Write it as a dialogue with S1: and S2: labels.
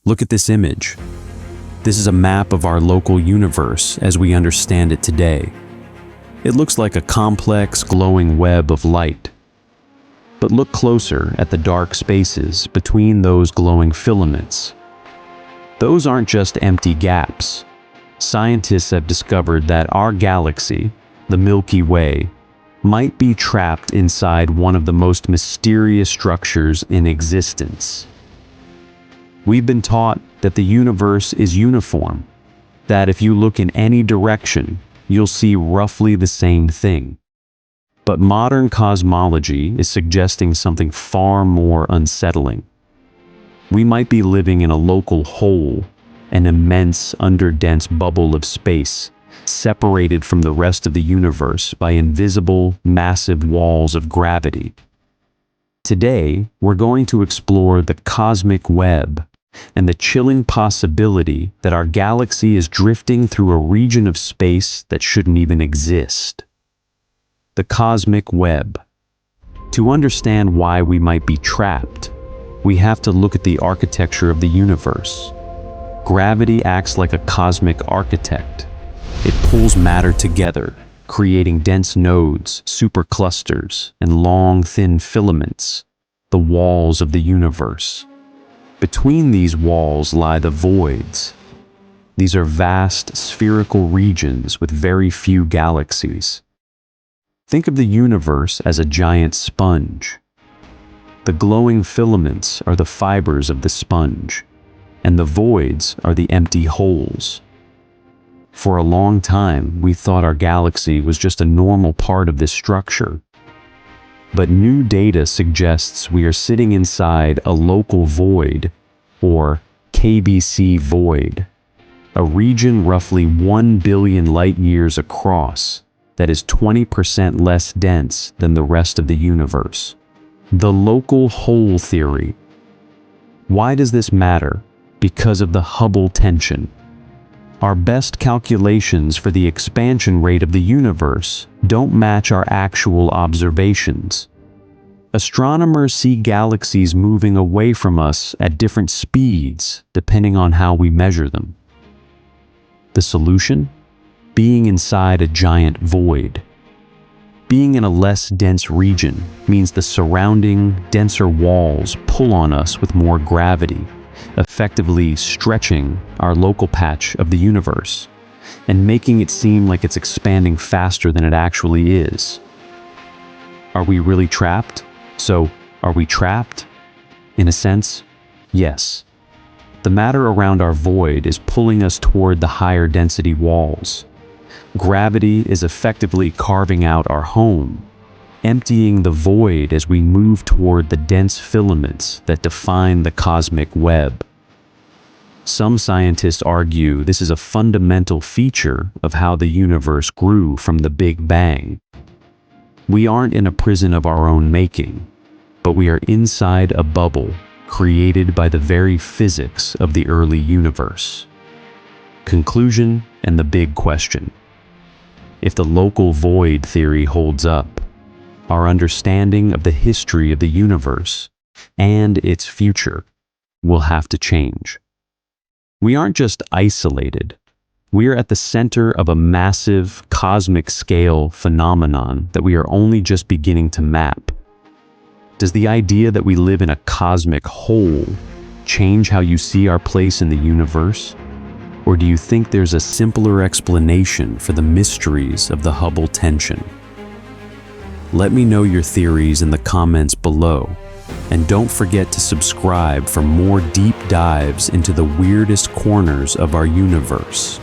S1: Look at this image. This is a map of our local universe as we understand it today. It looks like a complex, glowing web of light. But look closer at the dark spaces between those glowing filaments. Those aren't just empty gaps. Scientists have discovered that our galaxy, the Milky Way, might be trapped inside one of the most mysterious structures in existence. We've been taught that the universe is uniform, that if you look in any direction, you'll see roughly the same thing. But modern cosmology is suggesting something far more unsettling. We might be living in a local hole, an immense, underdense bubble of space, separated from the rest of the universe by invisible, massive walls of gravity. Today, we're going to explore the cosmic web and the chilling possibility that our galaxy is drifting through a region of space that shouldn't even exist. The cosmic web. To understand why we might be trapped, we have to look at the architecture of the universe. Gravity acts like a cosmic architect. It pulls matter together, creating dense nodes, superclusters, and long, thin filaments, the walls of the universe. Between these walls lie the voids. These are vast, spherical regions with very few galaxies. Think of the universe as a giant sponge. The glowing filaments are the fibers of the sponge, and the voids are the empty holes. For a long time, we thought our galaxy was just a normal part of this structure. But new data suggests we are sitting inside a local void, or KBC void, a region roughly 1 billion light-years across that is 20% less dense than the rest of the universe. The local hole theory. Why does this matter? Because of the Hubble tension. Our best calculations for the expansion rate of the universe don't match our actual observations. Astronomers see galaxies moving away from us at different speeds depending on how we measure them. The solution? Being inside a giant void. Being in a less dense region means the surrounding, denser walls pull on us with more gravity, effectively stretching our local patch of the universe and making it seem like it's expanding faster than it actually is. Are we really trapped? So, are we trapped? In a sense, yes. The matter around our void is pulling us toward the higher density walls. Gravity is effectively carving out our home, emptying the void as we move toward the dense filaments that define the cosmic web. Some scientists argue this is a fundamental feature of how the universe grew from the Big Bang. We aren't in a prison of our own making, but we are inside a bubble created by the very physics of the early universe. Conclusion and the big question. If the local void theory holds up, our understanding of the history of the universe and its future will have to change. We aren't just isolated. We're at the center of a massive, cosmic-scale phenomenon that we are only just beginning to map. Does the idea that we live in a cosmic hole change how you see our place in the universe? Or do you think there's a simpler explanation for the mysteries of the Hubble tension? Let me know your theories in the comments below, and don't forget to subscribe for more deep dives into the weirdest corners of our universe.